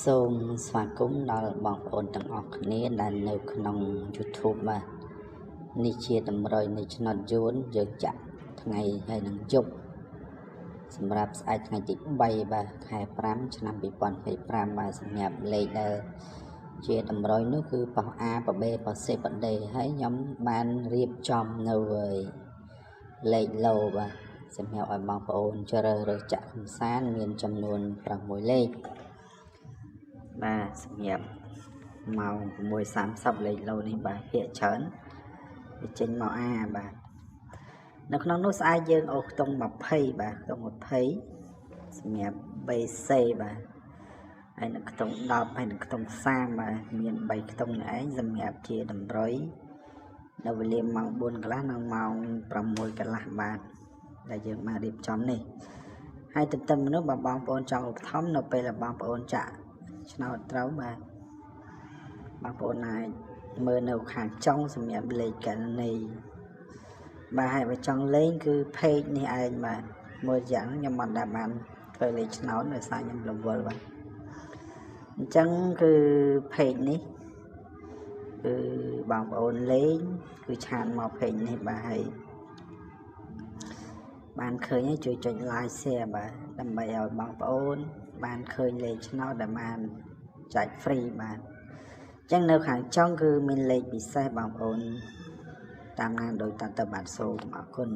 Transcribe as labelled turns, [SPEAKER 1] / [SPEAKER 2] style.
[SPEAKER 1] សូមស្វាគមន៍ដល់បងប្អូនទាំងអស់គ្នាដែលនៅក្នុង YouTube បាទនេះជាតម្រុយនៃឆ្នោតយួនយើងចាក់ថ្ងៃហើយនឹងយប់សម្រាប់ស្អែកថ្ងៃទី3បាទខែ5ឆ្នាំ2025បាទសម្រាប់លេខដែលជាតម្រុយនោះគឺប៉ោះ A ប៉ោះ B ប៉ោះ C ប៉ោះ D ហើយខ្ញុំបានរៀបចំនៅលេខឡូបាទសម្រាប់ឲ្យបងប្អូនជ្រើសរើសចាក់កំសាន្តមានចំនួន6លេខបាទសម្រាប់ម៉ោង 6:30 លេខឡូនេះបាទភាគច្រើនវាចេញមក A បាទនៅក្នុងនោះស្អែកយើងអូសខ្ទង់20បាទខ្ទង់20សម្រាប់ BC បាទហើយនៅខ្ទង់10ហើយនៅខ្ទង់30បាទមាន3ខ្ទង់នេះឯងសម្រាប់ជាតម្រុយនៅវេលាម៉ោង 4 កន្លះនិងម៉ោង 6 កន្លះបាទដែលយើងបានរៀបចំនេះហើយទន្ទឹមនោះបើបងប្អូនចង់ឧបត្ថម្ភនៅពេលដែលបងប្អូនចាក់ឆ្នោតត្រូវបាទបងប្អូនអាចមើលនៅខាងចុងសម្រាប់លេខកណនីបាទហើយបើចង់លេងគឺ page នេះឯងបាទមួយយ៉ាងខ្ញុំមិនដែលបានធ្វើលេខឆ្នោតដោយសារខ្ញុំរវល់បាទអញ្ចឹងគឺ page នេះគឺបងប្អូនលេងគឺឆានមក page នេះបាទហើយបានឃើញហើយជួយចុច like share បាទដើម្បីឲ្យបងប្អូនបានឃើញលេខឆ្នោតដែលបានចែក free បាទអញ្ចឹងនៅខាងចុងគឺមានលេខពិសេសបងប្អូនតាមណានដោយតទៅបាទសូមអរគុណ